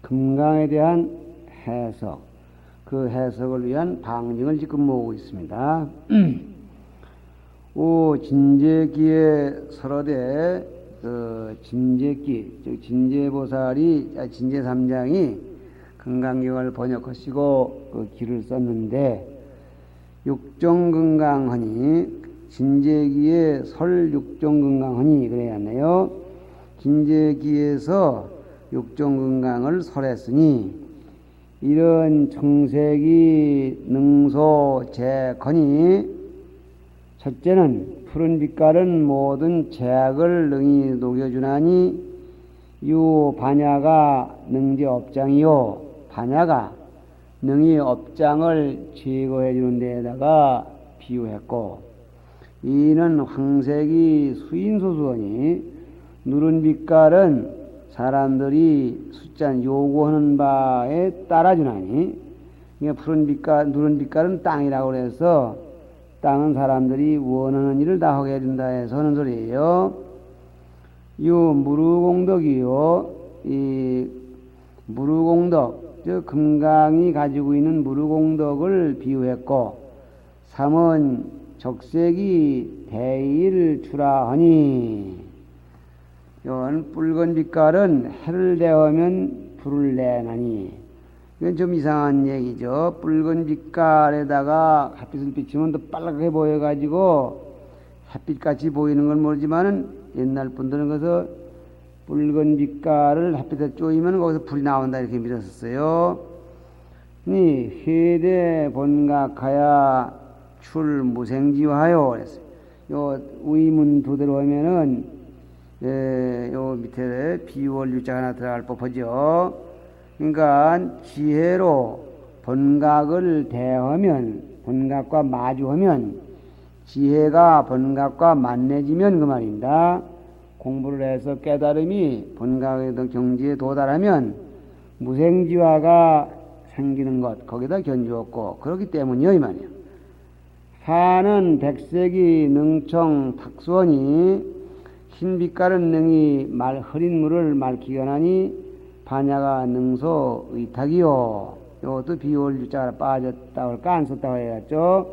금강에 대한 해석, 그 해석을 위한 방증을 지금 모으고 있습니다. 오 진제기에 설어대 진제기, 즉 진제보살이 진제삼장이 금강경을 번역하시고 그 기를 썼는데, 육종금강하니 진제기에 설 육종금강하니 그래야 하네요. 진제기에서 육종금강을 설했으니 이런 청색이 능소 제건이, 첫째는 푸른 빛깔은 모든 제약을 능히 녹여주나니 유 반야가 능제 업장이요, 반야가 능히 업장을 제거해 주는 데에다가 비유했고, 이는 황색이 수인소수하니 누른 빛깔은 사람들이 숫자 요구하는 바에 따라주나니, 푸른 빛깔, 누른 빛깔은 땅이라고 그래서 땅은 사람들이 원하는 일을 다 하게 해준다 해서 하는 소리예요. 요 무루공덕이요, 이 무루공덕, 즉 금강이 가지고 있는 무루공덕을 비유했고, 3은 적색이 대일 출하하니, 이건 붉은 빛깔은 해를 대하면 불을 내나니, 이건 좀 이상한 얘기죠. 붉은 빛깔에다가 햇빛을 비치면 더 빨갛게 보여가지고 햇빛같이 보이는 건 모르지만은, 옛날 분들은 그래서 붉은 빛깔을 햇빛에 쪼이면 거기서 불이 나온다 이렇게 믿었었어요. 니 회대 본각하야 출무생지하여 그랬어요. 요 의문 두대로 하면은 요 밑에 비유월 유자가 하나 들어갈 법하죠. 그러니까 지혜로 본각을 대하면, 본각과 마주하면, 지혜가 본각과 만나지면 그 말입니다. 공부를 해서 깨달음이 본각의 경지에 도달하면 무생지화가 생기는 것, 거기다 견주었고, 그렇기 때문이요 이 말이에요. 하는 백색이 능청 탁수하니, 흰 빛깔은 능히 흐린 물을 맑히게 하니 반야가 능소 의탁이요. 이것도 비올 유자가 빠졌다고 할까 안 썼다고 해야죠.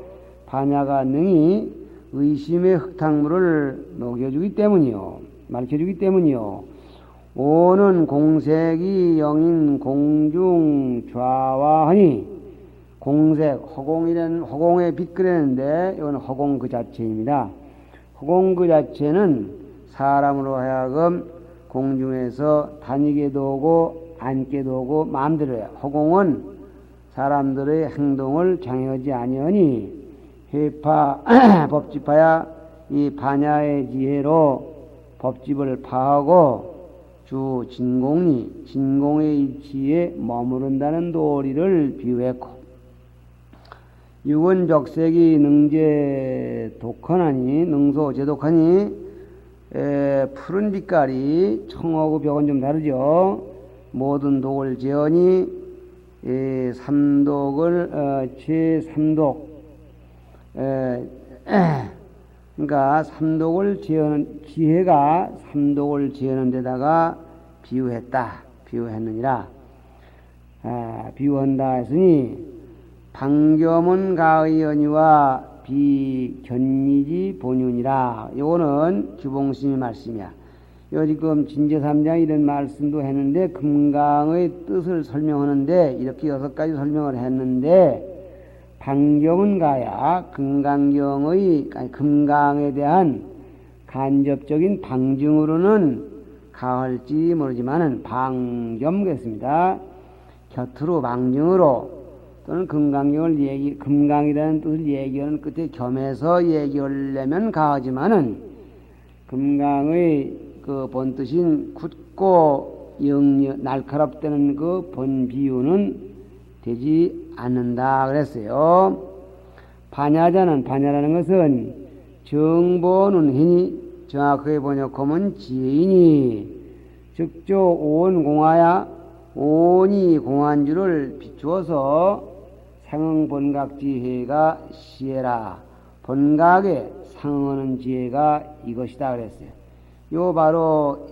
반야가 능히 의심의 흙탕물을 녹여주기 때문이요, 맑혀주기 때문이요. 오는 공색이 영인 공중 좌와하니, 공색, 허공의 빛 그랬는데 이건 허공 그 자체입니다. 허공 그 자체는 사람으로 하여금 공중에서 다니게도 하고 앉게도 하고 마음대로 해요. 허공은 사람들의 행동을 장애하지 아니하니, 회파 법집하야 이 반야의 지혜로 법집을 파하고 주 진공이, 진공의 이치에 머무른다는 도리를 비유했고, 육은 적색이 능제 독하나니, 능소 제독하니, 푸른 빛깔이 청하고 벽은 좀 다르죠. 모든 독을 제하니 삼독을 제3독, 그러니까 삼독을 제하는, 지혜가 삼독을 제하는 데다가 비유했느니라. 비유한다 했으니, 방겸은 가의연이와 비견니지 본윤이라. 요거는 주봉스님의 말씀이야. 요 지금 진제삼장 이런 말씀도 했는데, 금강의 뜻을 설명하는데 이렇게 6가지 설명을 했는데, 방경은 가야 금강경의, 금강에 대한 간접적인 방증으로는 가할지 모르지만은 방겸 그랬습니다. 곁으로 방증으로, 또는 금강경을 금강이라는 뜻을 얘기하는 끝에 겸해서 얘기하려면 가하지만은, 금강의 그 본뜻인 굳고 날카롭다는 그 본 비유는 되지 않는다 그랬어요. 반야라는 것은 정보는 힘이, 정확하게 번역하면 지혜이니, 즉조 오온공하야, 오온이 공한 줄을 비추어서 상응 본각 지혜가 시해라, 본각에 상응하는 지혜가 이것이다 그랬어요. 요 바로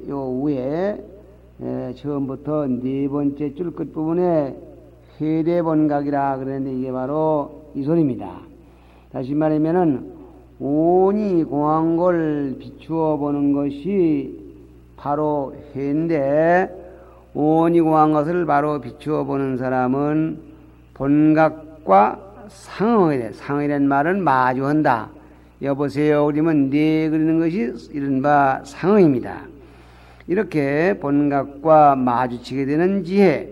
요 위에 처음부터 네 번째 줄 끝부분에 회대본각이라 그랬는데 이게 바로 이 소리입니다. 다시 말하면은 온이 공한 걸 비추어 보는 것이 바로 회인데, 온이 공한 것을 바로 비추어 보는 사람은 본각과 상응이래. 상응이란 말은 마주한다. 여보세요 그러면 네 그리는 것이 이른바 상응입니다. 이렇게 본각과 마주치게 되는 지혜,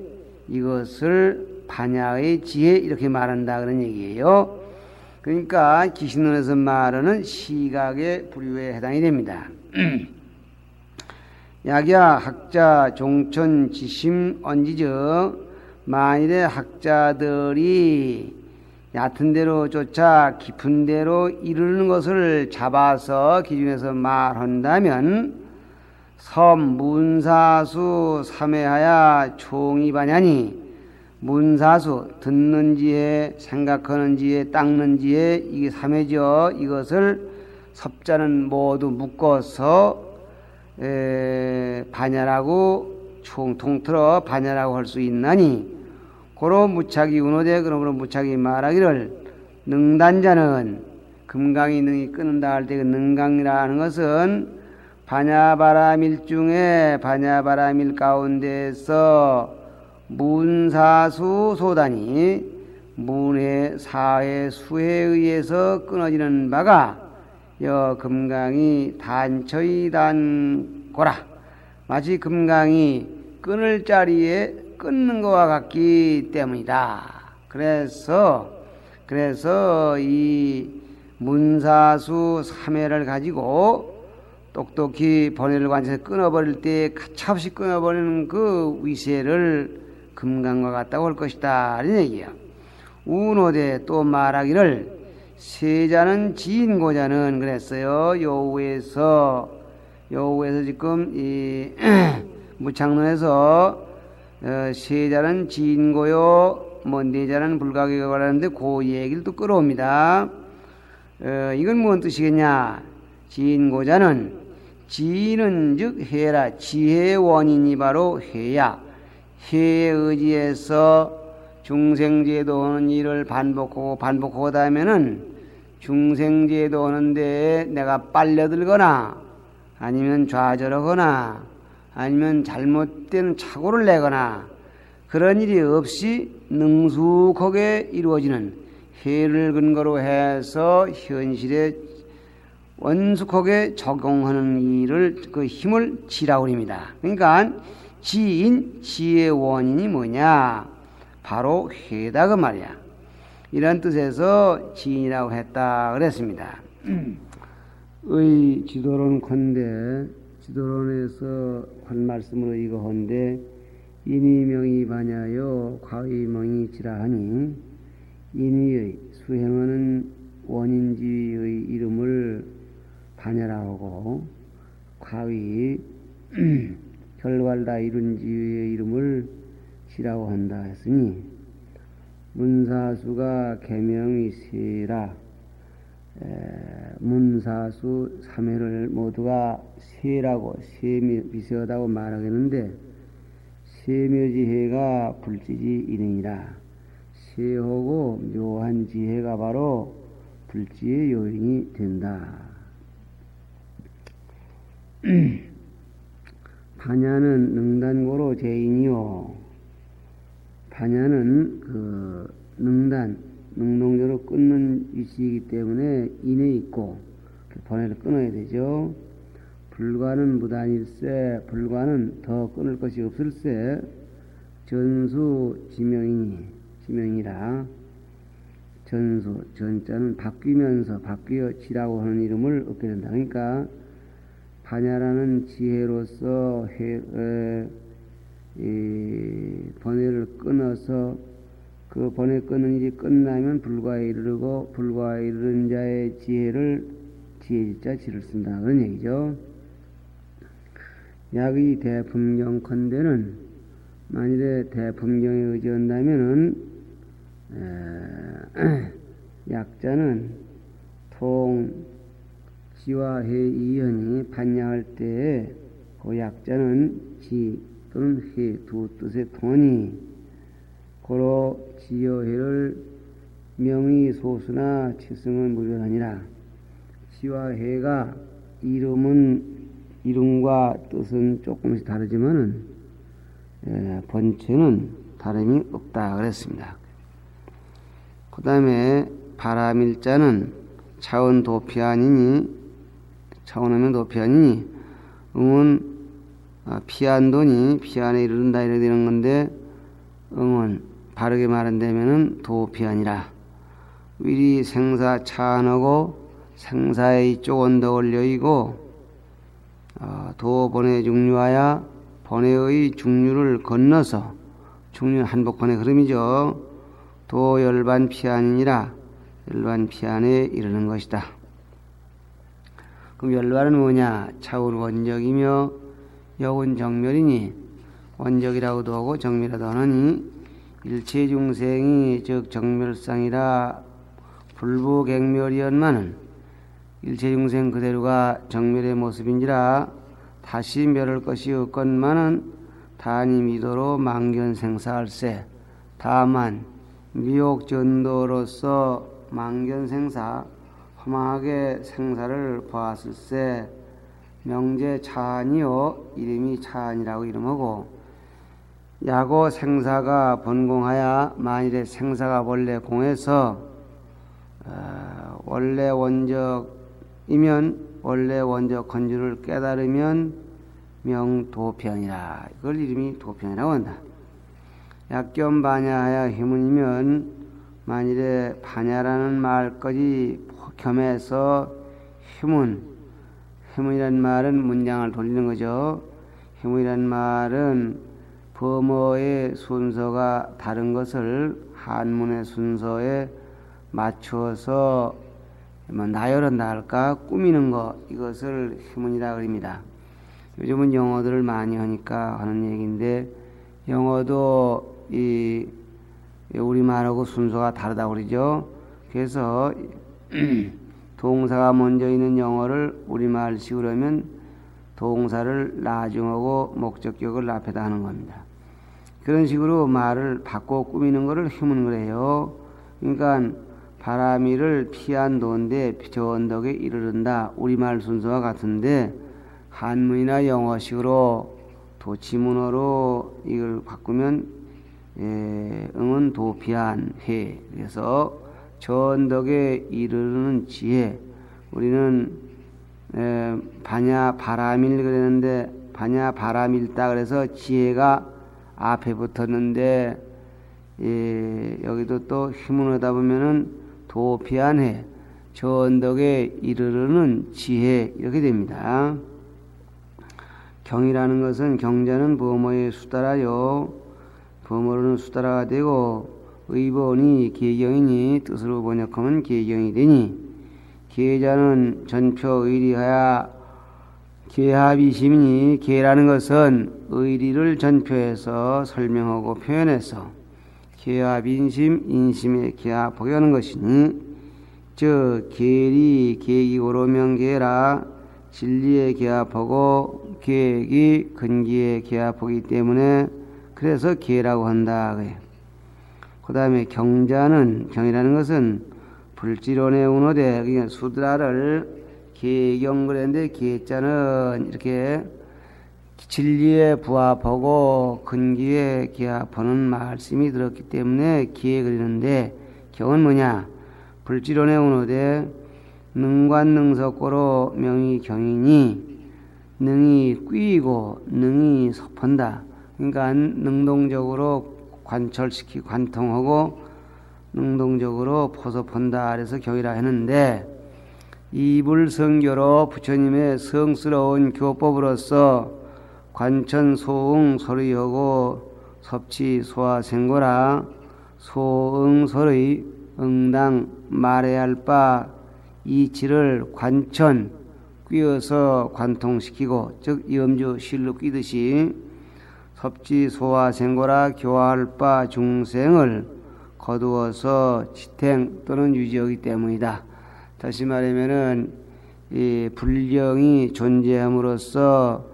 이것을 반야의 지혜 이렇게 말한다 그런 얘기예요. 그러니까 기신론에서 말하는 시각의 부류에 해당이 됩니다. 약야 학자 종천 지심 언지저, 만일에 학자들이 얕은 대로 쫓아 깊은 대로 이르는 것을 잡아서 기준에서 말한다면 섬 문사수 삼회하야 총이반야니, 문사수 듣는 지혜, 생각하는 지혜, 닦는 지혜, 이게 삼회죠. 이것을 섭자는 모두 묶어서 반야라고 통틀어 반야라고 할 수 있나니, 고로 무착이 운호되 그러므로 무착이 말하기를 능단자는 금강이 능이 끊는다 할 때 그 능강이라는 것은 반야바라밀 중에 반야바라밀 가운데서 문사수 소단이 문해 사해 수해에 의해서 끊어지는 바가 여 금강이 단처이 단고라. 마치 금강이 끊을 자리에 끊는 것과 같기 때문이다. 그래서 이 문사수 3회를 가지고 똑똑히 번뇌를 관해서 끊어버릴 때 가차없이 끊어버리는 그 위세를 금강과 같다고 할 것이다 이런 얘기야. 운호대 또 말하기를 세자는 지인고자는 그랬어요. 여우에서 지금 이 무창론에서 세자는 지인고요, 네자는 불가격이라고 하는데 그 얘기를 또 끌어옵니다. 이건 뭔 뜻이겠냐? 지인고자는, 지인은 즉 해라, 지혜의 원인이 바로 해야. 해에 의지해서 중생제도 하는 일을 반복하고 다음에는 중생제도 하는데 내가 빨려들거나 아니면 좌절하거나 아니면 잘못된 착오를 내거나 그런 일이 없이 능숙하게 이루어지는 해를 근거로 해서 현실에 원숙하게 적용하는 일을 그 힘을 지라고 합니다. 그러니까 지인, 지의 원인이 뭐냐? 바로 해다 그 말이야. 이런 뜻에서 지인이라고 했다 그랬습니다. 의 지도론컨대, 지도론에서 한 말씀으로 이거 한데, 인의명이 반야여 과의명이 지라하니, 인의의 수행하는 원인지의 이름을 반야라고 하고, 과의 결과를 다 이룬 지의 이름을 지라고 한다 했으니, 문사수가 계명이 세라, 문사수 3회를 모두가 세라고, 비슷하다고 말하겠는데, 세묘지혜가 불지지 인행이라. 세하고 묘한 지혜가 바로 불지의 요인이 된다. 반야는 능단고로 제인이요. 반야는 그 능동적으로 끊는 위치이기 때문에 인에 있고 번뇌를 끊어야 되죠. 불과는 무단일세, 불과는 더 끊을 것이 없을세. 전수 지명이라. 전수, 전자는 바뀌면서 바뀌어 지라고 하는 이름을 얻게 된다. 그러니까 반야라는 지혜로서 번뇌를 끊어서 그 번뇌 끊는 일이 끝나면 불과에 이르고, 불과에 이르는 자의 지혜를 지혜지자 지를 쓴다 그런 얘기죠. 약의 대품경컨대는, 만일에 대품경에 의지한다면은 약자는 지와 해 이현이 반야할 때에 그 약자는 또는 해 두 뜻의 통하니 고로 지여해를 명의 소수나 치승은 무변하니라. 지와 해가 이름과 뜻은 조금씩 다르지만은 본체는 다름이 없다 그랬습니다. 그 다음에 바람일자는 차원 도피아니니 차원하면 도피아니니 응은 피안도니 피안에 이르른다 이래 되는 건데 응은 바르게 말한다면은 도피아니라. 위리 생사 차안하고 생사의 이쪽 언덕을 여의고 도 번의 중류하여 번의 중류를 건너서 중류 한복번의 흐름이죠. 도 열반 피안이니라. 열반 피안에 이르는 것이다. 그럼 열반은 뭐냐? 차원 원적이며 여운 정멸이니 원적이라고도 하고 정멸이라도 하느니 일체 중생이 즉 정멸상이라 불부객멸이었마는 일체 중생 그대로가 정멸의 모습인지라 다시 멸할 것이 없건만은 단이 미도로 망견생사할세. 다만 미혹전도로서 망견생사 험하게 생사를 보았을세. 명제 차안이요 이름이 차안이라고 이름하고 야고 생사가 번공하여 만일에 생사가 원래 공해서 원래 원적이면 원래 원적 건주를 깨달으면 명도편이라. 이걸 이름이 도편이라고 한다. 약견 반야하여 희문이면 만일에 반야라는 말까지 겸해서 희문이란 말은 문장을 돌리는 거죠. 희문이란 말은 범어의 순서가 다른 것을 한문의 순서에 맞추어서 나열한다 할까 꾸미는 것, 이것을 희문이라 그럽니다. 요즘은 영어들을 많이 하니까 하는 얘기인데 영어도 이 우리말하고 순서가 다르다고 그러죠. 그래서 동사가 먼저 있는 영어를 우리말식으로 하면 동사를 나중하고 목적격을 앞에다 하는 겁니다. 그런 식으로 말을 바꿔 꾸미는 것을 희문 그래요. 그러니까 바람이를 피한 도인데 저 언덕에 이르른다. 우리말 순서와 같은데 한문이나 영어식으로 도치문어로 이걸 바꾸면 응은 도피한 해. 그래서 저 언덕에 이르르는 지혜. 우리는 반야 바람일 그랬는데 반야 바람일다 그래서 지혜가 앞에 붙었는데 여기도 또 희문하다 보면은 도피한 해, 저 언덕에 이르르는 지혜 이렇게 됩니다. 경이라는 것은 경자는 범어의 수다라요. 범어로는 수다라가 되고 의본이 계경이니 뜻으로 번역하면 계경이 되니 계자는 전표 의리하여 계합이심이니 계라는 것은 의리를 전표해서 설명하고 표현해서 계합인심 인심에 계합하게 하는 것이니 즉 계리 계기고로 명계라 진리에 계합하고 계획이 근기에 계합하기 때문에 그래서 계라고 한다. 그 다음에 경자는 경이라는 것은 불지론의 운호대 그러니까 수드라를 계경 그랬는데 계자는 이렇게 진리에 부합하고 근기에 계합하는 말씀이 들었기 때문에 기에 그리는데 경은 뭐냐? 불지론의 운호대 능관능석고로 명이 경이니 능이 끼이고 능이 섭한다. 그러니까 능동적으로 관철시키고 관통하고 능동적으로 포섭한다. 그래서 경이라 했는데 이불성교로 부처님의 성스러운 교법으로서 관천 소응 소리하고 섭치 소화생고라 소응 소리 응당 말해야 할 바 이치를 관천 끼어서 관통시키고 즉 염주 실로 끼듯이 섭지 소화생고라 교화할 바 중생을 거두어서 지탱 또는 유지하기 때문이다. 다시 말하면은 이 불경이 존재함으로써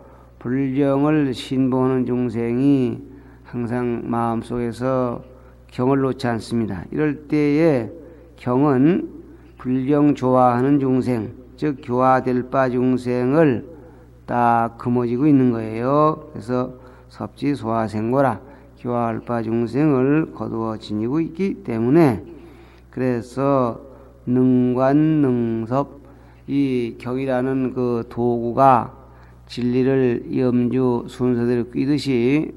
불경을 신봉하는 중생이 항상 마음속에서 경을 놓지 않습니다. 이럴 때에 경은 불경 좋아하는 중생, 즉 교화될 바 중생을 딱 거머쥐고 있는 거예요. 그래서 섭지 소화생고라, 교화할 바 중생을 거두어 지니고 있기 때문에, 그래서 능관능섭, 이 경이라는 그 도구가 진리를 염주 순서대로 뀌듯이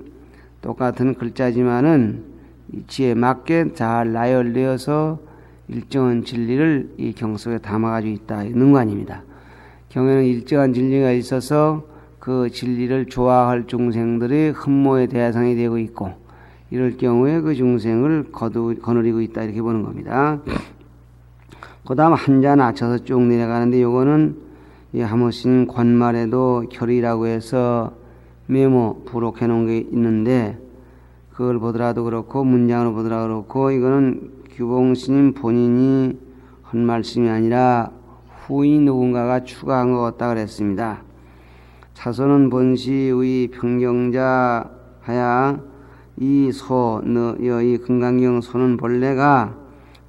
똑같은 글자지만은 이치에 맞게 잘 나열되어서 일정한 진리를 이 경 속에 담아가지고 있다. 능관입니다. 경에는 일정한 진리가 있어서 그 진리를 좋아할 중생들의 흠모의 대상이 되고 있고, 이럴 경우에 그 중생을 거느리고 있다, 이렇게 보는 겁니다. 그 다음 한자 낮춰서 쭉 내려가는데, 요거는 이 하모스님 권말에도 결이라고 해서 메모 부록해 놓은 게 있는데, 그걸 보더라도 그렇고 문장으로 보더라도 그렇고, 이거는 규봉스님 본인이 한 말씀이 아니라 후인 누군가가 추가한 것 같다 그랬습니다. 차소는 본시의 평경자 하야 이 이 금강경 소는 본래가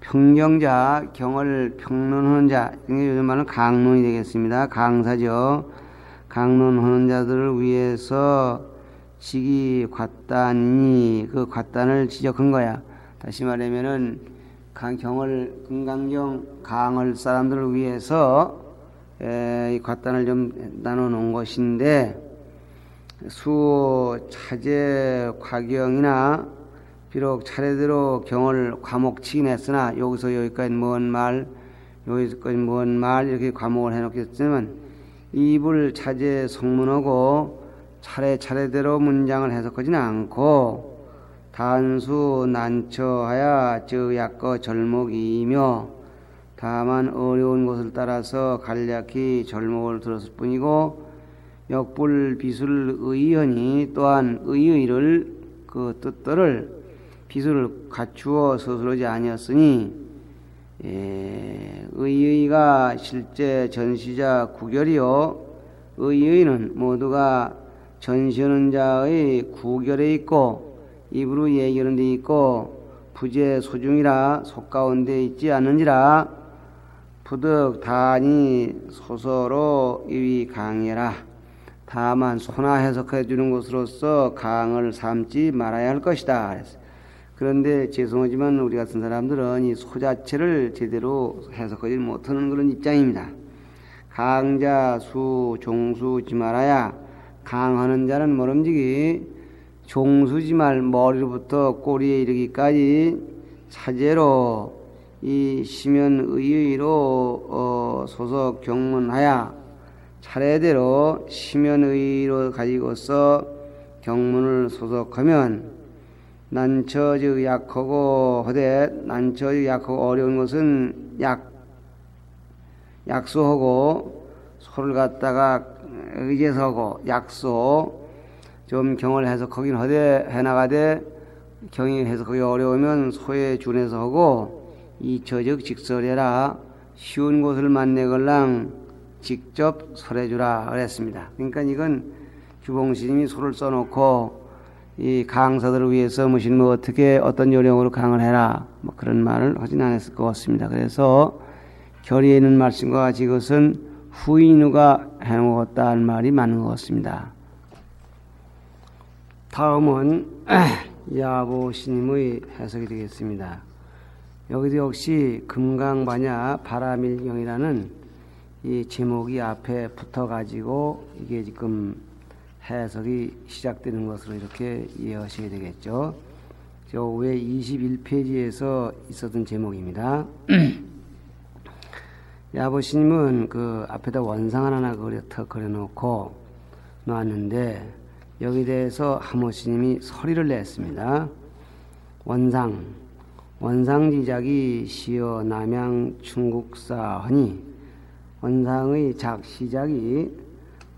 평경자, 경을 평론하는 자, 이게 요즘 말은 강론이 되겠습니다. 강사죠. 강론하는 자들을 위해서 지기 괄단이니 그 괄단을 지적한 거야. 다시 말하면은 경을, 금강경 강을 사람들을 위해서 이 괄단을 좀 나눠 놓은 것인데, 수 차제 과경이나 비록 차례대로 경을 과목치긴 했으나 여기서 여기까지 뭔 말, 여기서까지 뭔 말, 이렇게 과목을 해놓겠지만 입을 차제 성문하고 차례대로 문장을 해석하지는 않고 단수 난처하야 저약거 절목이며, 다만 어려운 것을 따라서 간략히 절목을 들었을 뿐이고, 역불 비술 의연이 또한 의의를 그 뜻들을 비술을 갖추어 서술하지 아니었으니, 의의가 실제 전시자 구결이요, 의의는 모두가 전시하는 자의 구결에 있고 입으로 얘기하는 데 있고 부재 소중이라 속 가운데 있지 않는지라, 부득 다니 소서로 이위 강해라. 다만 소나 해석해 주는 것으로서 강을 삼지 말아야 할 것이다. 그런데 죄송하지만 우리 같은 사람들은 이 소 자체를 제대로 해석하지 못하는 그런 입장입니다. 강자 수 종수지 말아야, 강하는 자는 모름지기 종수지 말 머리로부터 꼬리에 이르기까지 차제로 이 심연의의로 소속 경문하야, 차례대로 심연의의로 가지고서 경문을 소속하면, 난처즉 약하고 하되, 난처즉 약하고 어려운 것은 약소하고 소를 갖다가 의제서고 약소, 좀 경을 해석하긴 하되 해나가되 경이 해석하기 어려우면 소에 준해서 하고, 이처즉 직설해라. 쉬운 곳을 만내걸랑 직접 설해주라 그랬습니다. 그러니까 이건 규봉스님이 소를 써놓고 이 강사들을 위해서 무슨 뭐 어떻게 어떤 요령으로 강을 해라 뭐 그런 말을 하진 않았을 것 같습니다. 그래서 결의에 있는 말씀과 같이 이것은 후인우가 해놓았다는 말이 맞는 것 같습니다. 다음은 야보스님의 해석이 되겠습니다. 여기도 역시 금강반야 바라밀경이라는 이 제목이 앞에 붙어가지고 이게 지금 해석이 시작되는 것으로 이렇게 이해하셔야 되겠죠. 저 위에 21페이지에서 있었던 제목입니다. 야보스님은 그 앞에다 원상 하나 그려놓고 놨는데, 여기 대해서 하모스님이 서리를 냈습니다. 원상지작이 시어 남양 충국사하니, 원상의 시작이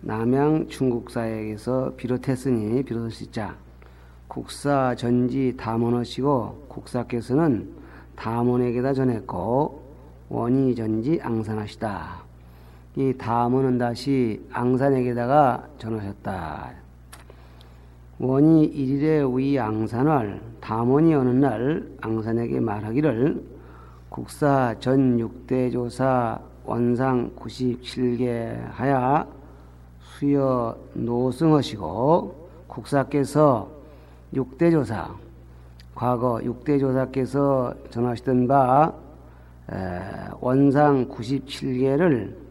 남양 충국사에게서 비롯했으니 비롯했자 국사 전지 담원하시고, 국사께서는 담원에게다 전했고 원이 전지 앙산하시다. 이 다문은 다시 앙산에게다가 전하셨다. 원이 일일에 위 앙산을 다문이 어느 날 앙산에게 말하기를 국사 전 6대 조사 원상 97개 하야 수여 노승하시고 국사께서 6대 조사 과거 6대 조사께서 전하시던 바 원상 97개를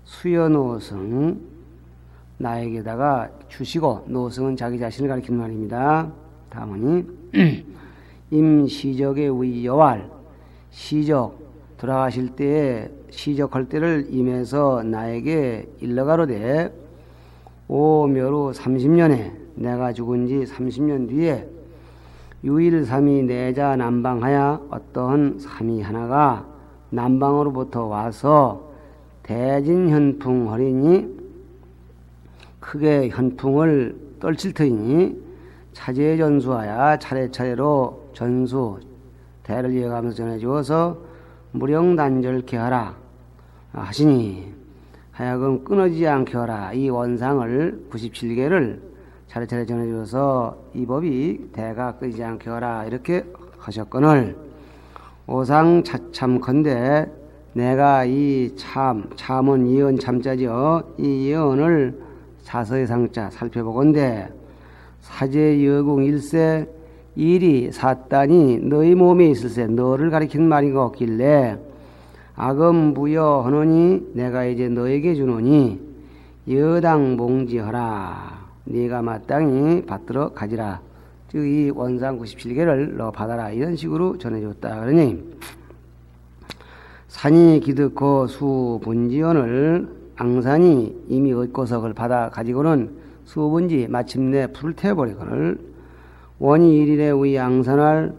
수여 노승 나에게다가 주시고, 노승은 자기 자신을 가리키는 말입니다. 다음은 임시적의 위여왈 시적 돌아가실 때에 시적할 때를 임해서 나에게 일러가로되 오묘로 30년에 내가 죽은 지 30년 뒤에 유일삼이 내자 남방하여 어떠한 삼이 하나가 남방으로부터 와서 대진현풍 허리니 크게 현풍을 떨칠 터이니 차제 전수하여 차례차례로 전수 대를 이어가면서 전해주어서 무령단절케 하라 하시니 하여금 끊어지지 않게 하라. 이 원상을 97개를 차례차례 전해주어서 이 법이 대가 끊이지 않게 하라 이렇게 하셨거늘 오상 차참컨대 내가 이 참은 이언 참자죠. 이 이언을 사서의 상자 살펴보건대 사제 여궁 일세 일이 사단이 너희 몸에 있을세 너를 가리키는 말인 것 같길래 악음 부여하노니 내가 이제 너에게 주노니 여당 몽지하라 네가 마땅히 받들어 가지라. 즉 이 원상 97개를 너 받아라 이런 식으로 전해줬다. 그러니 산이 기득고 수분지원을 앙산이 이미 얻고서 그걸 받아 가지고는 수분지 마침내 불태워버리거늘 원이 일일에 위 앙산을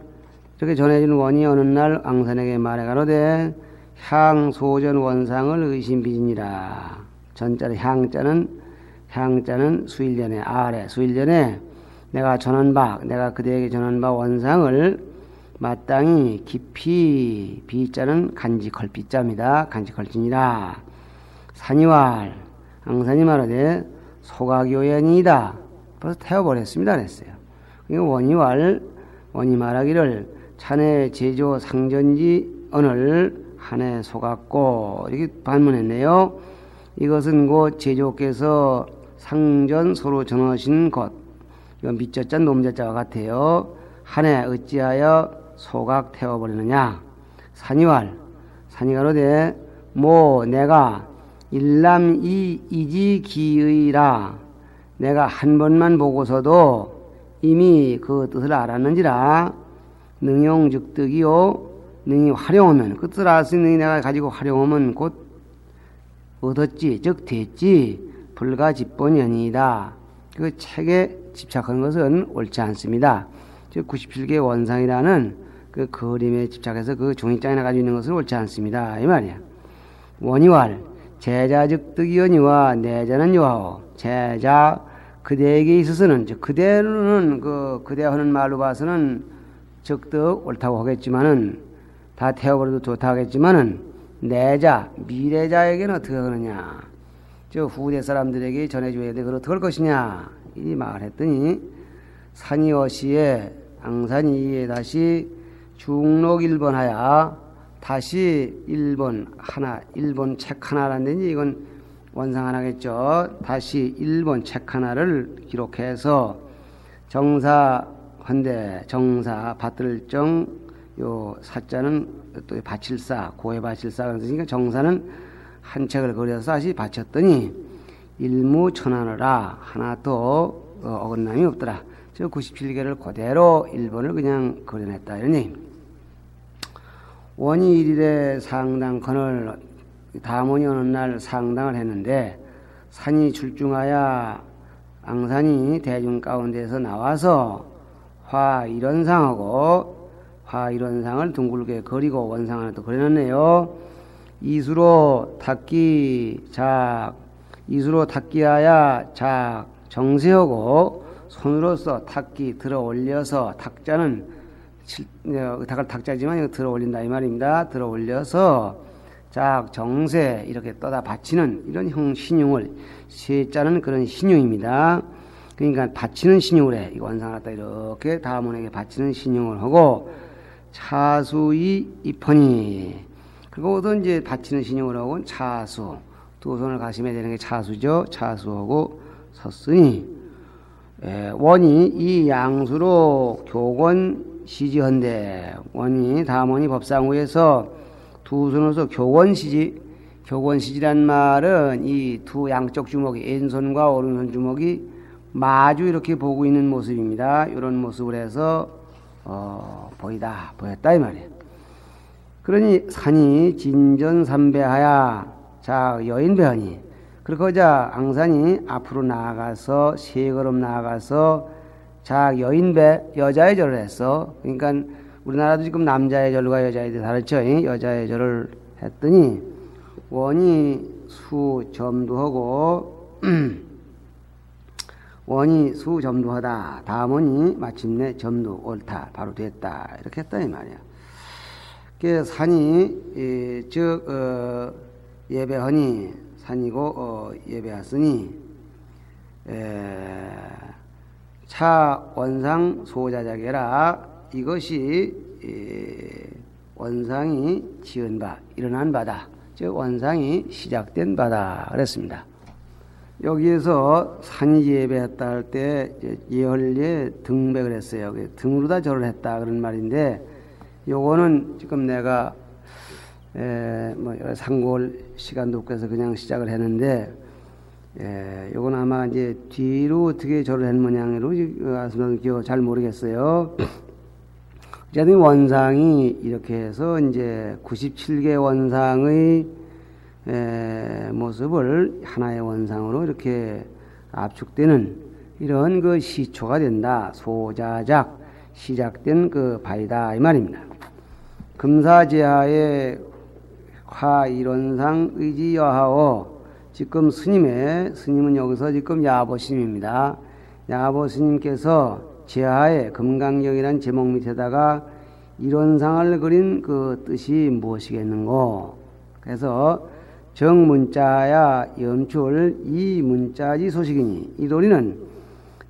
이렇게 전해주는 원이 어느 날 앙산에게 말해가로되 향소전 원상을 의심비지니라. 전자는 향자는 수일전에 아래 수일전에 내가 전한 바 내가 그대에게 전한 바 원상을 마땅히 깊이 비자는 간직할 비자입니다. 간직할지니라. 산이왈 앙산이 말하되 소각요연이다. 벌써 태워버렸습니다. 그랬어요. 원이 말하기를 자네 제조 상전지 언을 한해 속았고 이렇게 반문했네요. 이것은 곧 제조께서 상전 서로 전하신 것 이건 밑자자 놈자자와 같아요. 한해 어찌하여 소각 태워버리느냐. 산이왈 산이 가로되 모 내가 일남 이지기의라 내가 한 번만 보고서도 이미 그 뜻을 알았는지라. 능용즉득이요 능이 활용하면 그 뜻을 알 수 있는 능이 내가 가지고 활용하면 곧 얻었지 즉 됐지 불가집본이 아니다. 그 책에 집착하는 것은 옳지 않습니다. 즉 97개 원상이라는 그 그림에 집착해서 그 종이장이나 가지고 있는 것은 옳지 않습니다. 이 말이야. 원이왈 제자즉 득이언이와 내자는 요하오. 제자 그대에게 있어서는 즉 그대는 그대 하는 말로 봐서는 적득 옳다고 하겠지만은 다 태워버려도 좋다고 하겠지만은 내자 미래자에게는 어떻게 하느냐. 저 후대 사람들에게 전해줘야 돼. 그걸 어떻게 할 것이냐 이 말을 했더니 산이어시에 앙산이에 다시 중록 1번 하야 다시 1번 책 하나라는 데 이건 원상 하나겠죠. 다시 1번 책 하나를 기록해서 정사헌데 정사 받들 정 요 사자는 또 바칠사 고해 바칠사 그런 뜻이니까 정사는 한 책을 그려서 다시 바쳤더니 일무천하느라 하나도 어긋남이 없더라. 저 97개를 그대로 1번을 그냥 그려냈다 이러니 원이 일일에 상당컨을 다문이 어느 날 상당을 했는데 산이 출중하여 앙산이 대중 가운데서 나와서 화일원상하고 화일원상을 둥글게 그리고 원상 하나 또 그려놨네요. 이수로 탁기하여 작 정세하고 손으로서 탁기 들어 올려서 탁자는 탁을 탁자지만 이거 들어 올린다 이 말입니다. 들어 올려서 작, 정세 이렇게 떠다 바치는 이런 신용을 세자는 그런 신용입니다. 그러니까 바치는 신용을 해. 이 원상을 갖다 이렇게 다문에게 바치는 신용을 하고 차수이 입헌이 그리고 또 이제 바치는 신용을 하고 차수 두 손을 가심해 되는 게 차수죠. 차수하고 섰으니 원이 이 양수로 교권 시지헌대 원이 다문이 법상후에서 두 손으로서 교권시지 교권시지란 말은 이 두 양쪽 주먹이 왼손과 오른손 주먹이 마주 이렇게 보고 있는 모습입니다. 이런 모습을 해서 보였다 이 말이에요. 그러니 산이 진전삼배하야 자 여인배하니 그렇게 하자 앙산이 앞으로 나아가서 세 걸음 나아가서 자 여인배 여자의 절을 했어. 그러니까 우리나라도 지금 남자의 절과 여자의 절 다르죠. 여자의 절을 했더니 원이 수점도하고 원이 수점도하다 다음원이 마침내 점도 옳다 바로 됐다 이렇게 했다 이 말이야. 그 산이 즉 예배하니 산이고 예배하으니 차 원상 소자작이라 이것이 원상이 지은 바 일어난 바다 즉 원상이 시작된 바다 그랬습니다. 여기에서 산이 예배했다 할 때 예헐리에 등백을 했어요. 등으로다 절을 했다 그런 말인데 요거는 지금 내가 상고할 시간도 없고 해서 그냥 시작을 했는데 요건 아마 이제 뒤로 어떻게 절을 한 모양으로 기억 잘 모르겠어요. 어쨌든 원상이 이렇게 해서 이제 97개 원상의 모습을 하나의 원상으로 이렇게 압축되는 이런 그 시초가 된다. 소자작 시작된 그 바이다 이 말입니다. 금사제하의 화일원상 의지여하오 지금 스님은 여기서 지금 야보스님입니다. 야보스님께서 제하의 금강경이라는 제목 밑에다가 일원상을 그린 그 뜻이 무엇이겠는고? 그래서 정문자야 염출 이 문자지 소식이니 이 도리는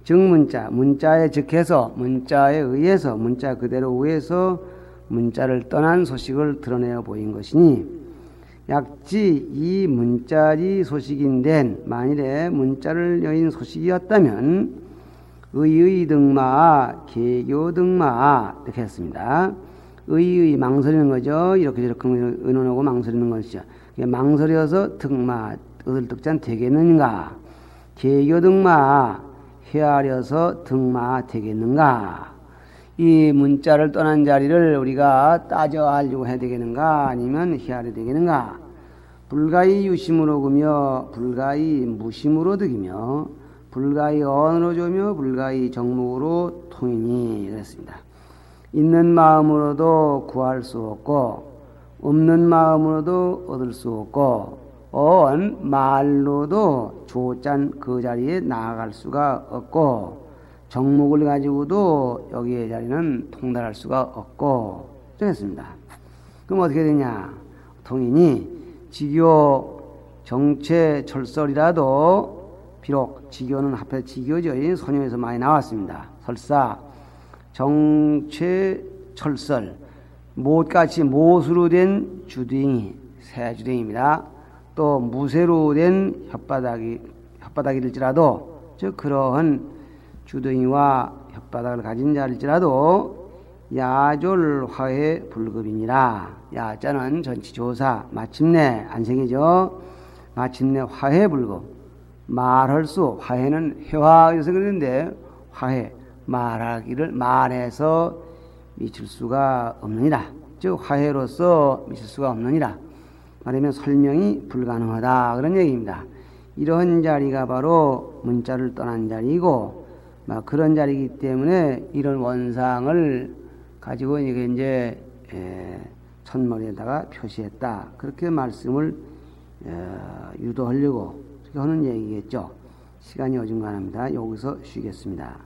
정문자 문자에 즉해서 문자에 의해서 문자 그대로 의해서 문자를 떠난 소식을 드러내어 보인 것이니 약지 이 문자지 소식인된 만일에 문자를 여인 소식이었다면 의의 등마 개교 등마 이렇게 했습니다. 의의 망설이는 거죠. 이렇게 저렇게 의논하고 망설이는 것이죠. 망설여서 등마 얻을 득잔 되겠는가 개교 등마 헤아려서 등마 되겠는가 이 문자를 떠난 자리를 우리가 따져 알려고 해야 되겠는가 아니면 헤아려 되겠는가 불가히 유심으로 그며 불가히 무심으로 득이며 불가히 언으로 조며 불가히 정목으로 통이니 그랬습니다. 있는 마음으로도 구할 수 없고 없는 마음으로도 얻을 수 없고 언 말로도 조짠 그 자리에 나아갈 수가 없고 정목을 가지고도 여기의 자리는 통달할 수가 없고 그랬습니다. 그럼 어떻게 되냐 통이니 지교 정체 철설이라도 비록 지교는 합해 지교죠. 선임에서 많이 나왔습니다. 설사 정체 철설 못같이 못으로 된 주둥이 새 주둥입니다. 또 무쇠로 된 혓바닥일지라도 즉 그러한 주둥이와 혓바닥을 가진 자일지라도 야졸화해 불급이니라. 야자는 전치조사 마침내 안생이죠. 마침내 화해 불급 말할 수 화해는 회화에서 그러는데 화해 말하기를 말해서 미칠 수가 없느니라. 즉 화해로서 미칠 수가 없느니라. 말하면 설명이 불가능하다 그런 얘기입니다. 이런 자리가 바로 문자를 떠난 자리이고 그런 자리이기 때문에 이런 원상을 가지고 이제 천머리에다가 표시했다 그렇게 말씀을 유도하려고 그렇게 하는 얘기겠죠. 시간이 어중간합니다. 여기서 쉬겠습니다.